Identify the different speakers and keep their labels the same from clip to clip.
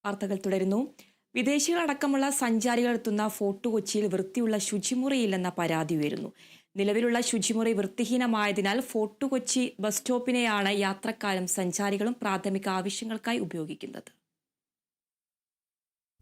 Speaker 1: വാർത്തകൾ തുടരുന്നു. വിദേശികളടക്കമുള്ള സഞ്ചാരികൾ എത്തുന്ന ഫോർട്ട് കൊച്ചിയിൽ വൃത്തിയുള്ള ശുചിമുറിയില്ലെന്ന പരാതി ഉയരുന്നു. നിലവിലുള്ള ശുചിമുറി വൃത്തിഹീനമായതിനാൽ ഫോർട്ട് കൊച്ചി ബസ് സ്റ്റോപ്പിനെയാണ് യാത്രക്കാരും സഞ്ചാരികളും പ്രാഥമിക ആവശ്യങ്ങൾക്കായി ഉപയോഗിക്കുന്നത്.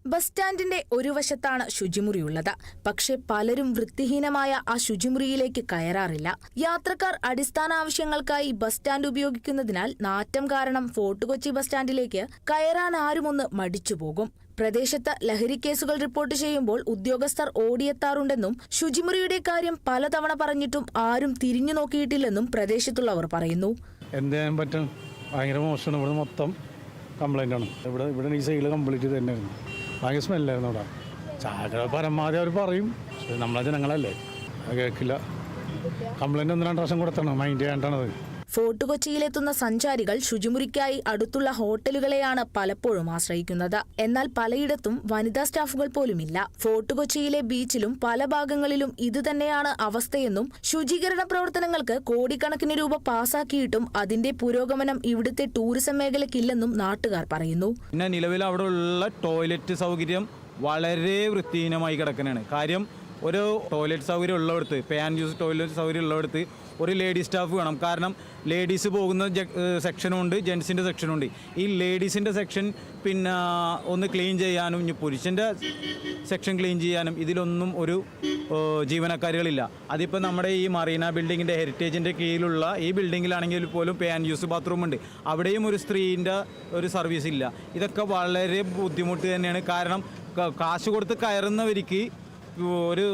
Speaker 2: ബസ് സ്റ്റാൻഡിന്റെ ഒരു വശത്താണ് ശുചിമുറിയുള്ളത്. പക്ഷേ പലരും വൃത്തിഹീനമായ ആ ശുചിമുറിയിലേക്ക് കയറാറില്ല. യാത്രക്കാർ അടിസ്ഥാന ആവശ്യങ്ങൾക്കായി ബസ് സ്റ്റാൻഡ് ഉപയോഗിക്കുന്നതിനാൽ നാറ്റം കാരണം ഫോർട്ട് കൊച്ചി ബസ് സ്റ്റാൻഡിലേക്ക് കയറാൻ ആരുമൊന്ന് മടിച്ചുപോകും. പ്രദേശത്ത് ലഹരി കേസുകൾ റിപ്പോർട്ട് ചെയ്യുമ്പോൾ ഉദ്യോഗസ്ഥർ ഓടിയെത്താറുണ്ടെന്നും ശുചിമുറിയുടെ കാര്യം പലതവണ പറഞ്ഞിട്ടും ആരും തിരിഞ്ഞു നോക്കിയിട്ടില്ലെന്നും പ്രദേശത്തുള്ളവർ പറയുന്നു.
Speaker 3: എന്തെങ്കിലും പറ്റും, ഭയങ്കര മോശമാണ്. ഇവിടെ മൊത്തം കംപ്ലൈൻ്റ് ആണ്. ഇവിടെ ഈ സൈഡിൽ കംപ്ലീറ്റ് തന്നെയായിരുന്നു. ഭയങ്കര സ്മെല്ലായിരുന്നു ഇവിടെ. ചായ പരമാവധി അവർ പറയും, പക്ഷേ നമ്മളെ ജനങ്ങളല്ലേ, അത് കേൾക്കില്ല. കംപ്ലൈൻറ്റ് 1-2 പ്രാവശ്യം കൊടുത്തണം, മൈൻഡ് ചെയ്യാണ്ടാണത്.
Speaker 2: ഫോർട്ട് കൊച്ചിയിലെത്തുന്ന സഞ്ചാരികൾ ശുചിമുറിക്കായി അടുത്തുള്ള ഹോട്ടലുകളെയാണ് പലപ്പോഴും ആശ്രയിക്കുന്നത്. എന്നാൽ പലയിടത്തും വനിതാ സ്റ്റാഫുകൾ പോലുമില്ല. ഫോർട്ട് കൊച്ചിയിലെ ബീച്ചിലും പല ഭാഗങ്ങളിലും ഇതുതന്നെയാണ് അവസ്ഥയെന്നും ശുചീകരണ പ്രവർത്തനങ്ങൾക്ക് കോടിക്കണക്കിന് രൂപ പാസാക്കിയിട്ടും അതിന്റെ പുരോഗമനം ഇവിടുത്തെ ടൂറിസം മേഖലയ്ക്കില്ലെന്നും നാട്ടുകാർ പറയുന്നു.
Speaker 4: പിന്നെ നിലവിൽ അവിടെ ഉള്ള ടോയ്ലറ്റ് സൗകര്യം വളരെ വൃത്തിഹീനമായി കിടക്കുന്നതാണ്. കാര്യം ഒരു ടോയ്ലറ്റ് സൗകര്യം ഉള്ളിടത്ത്, പേ ആൻഡ് യൂസ് ടോയ്ലറ്റ് സൗകര്യം ഉള്ളിടത്ത് ഒരു ലേഡി സ്റ്റാഫ് വേണം. കാരണം ലേഡീസ് പോകുന്ന സെക്ഷനുണ്ട്, ജെൻസിൻ്റെ സെക്ഷനുണ്ട്. ഈ ലേഡീസിൻ്റെ സെക്ഷൻ പിന്നെ ഒന്ന് ക്ലീൻ ചെയ്യാനും ഇനി പുരുഷൻ്റെ സെക്ഷൻ ക്ലീൻ ചെയ്യാനും ഇതിലൊന്നും ഒരു ജീവനക്കാരികളില്ല. അതിപ്പോൾ നമ്മുടെ ഈ മറീന ബിൽഡിങ്ങിൻ്റെ ഹെറിറ്റേജിൻ്റെ കീഴിലുള്ള ഈ ബിൽഡിങ്ങിലാണെങ്കിൽ പോലും പേ ആൻഡ് യൂസ് ബാത്റൂം ഉണ്ട്. അവിടെയും ഒരു സ്ത്രീൻ്റെ ഒരു സർവീസ് ഇല്ല. ഇതൊക്കെ വളരെ ബുദ്ധിമുട്ട് തന്നെയാണ്. കാരണം കാശ് കൊടുത്ത് കയറുന്നവർക്ക് ഒരു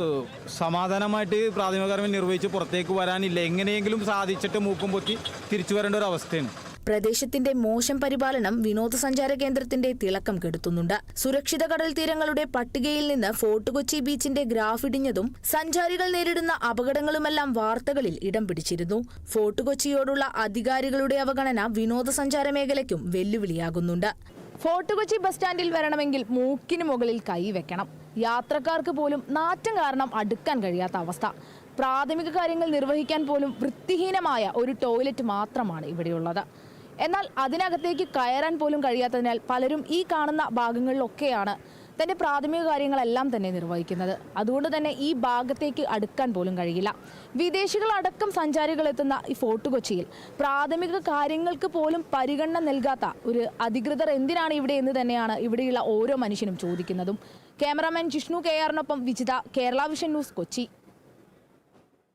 Speaker 4: സമാധാനമായിട്ട് പ്രാഥമിക കർമ്മം നിർവഹിച്ച് പുറത്തേക്ക് വരാനില്ല. എങ്ങനെയെങ്കിലും സാധിച്ചിട്ട് മൂക്കും പൊത്തി തിരിച്ചു വരേണ്ട ഒരു അവസ്ഥയാണ്.
Speaker 2: പ്രദേശത്തിന്റെ മോശം പരിപാലനം വിനോദസഞ്ചാര കേന്ദ്രത്തിന്റെ തിളക്കം കെടുത്തുന്നുണ്ട്. സുരക്ഷിത കടൽ തീരങ്ങളുടെ പട്ടികയിൽ നിന്ന് ഫോർട്ട് കൊച്ചി ബീച്ചിന്റെ ഗ്രാഫ് ഇടിഞ്ഞതും സഞ്ചാരികൾ നേരിടുന്ന അപകടങ്ങളുമെല്ലാം വാർത്തകളിൽ ഇടം പിടിച്ചിരുന്നു. ഫോർട്ട് കൊച്ചിയോടുള്ള അധികാരികളുടെ അവഗണന വിനോദസഞ്ചാര മേഖലയ്ക്കും വെല്ലുവിളിയാകുന്നുണ്ട്. ഫോർട്ട് കൊച്ചി ബസ് സ്റ്റാൻഡിൽ വരണമെങ്കിൽ മൂക്കിന് മുകളിൽ കൈവെക്കണം. യാത്രക്കാർക്ക് പോലും നാറ്റം കാരണം അടുക്കാൻ കഴിയാത്ത അവസ്ഥ. പ്രാഥമിക കാര്യങ്ങൾ നിർവഹിക്കാൻ പോലും വൃത്തിഹീനമായ ഒരു ടോയ്ലറ്റ് മാത്രമാണ് ഇവിടെയുള്ളത്. എന്നാൽ അതിനകത്തേക്ക് കയറാൻ പോലും കഴിയാത്തതിനാൽ പലരും ഈ കാണുന്ന ഭാഗങ്ങളിലൊക്കെയാണ് തന്റെ പ്രാഥമിക കാര്യങ്ങളെല്ലാം തന്നെ നിർവഹിക്കുന്നത്. അതുകൊണ്ട് തന്നെ ഈ ഭാഗത്തേക്ക് അടുക്കാൻ പോലും കഴിയില്ല. വിദേശികളടക്കം സഞ്ചാരികൾ എത്തുന്ന ഈ ഫോർട്ട് കൊച്ചിയിൽ പ്രാഥമിക കാര്യങ്ങൾക്ക് പോലും പരിഗണന നൽകാത്ത ഒരു അധികൃതർ എന്തിനാണ് ഇവിടെ എന്ന് തന്നെയാണ് ഇവിടെയുള്ള ഓരോ മനുഷ്യനും ചോദിക്കുന്നതും. ക്യാമറാമാൻ ജിഷ്ണു KR-നൊപ്പം വിജിത, കേരള വിഷൻ ന്യൂസ്, കൊച്ചി.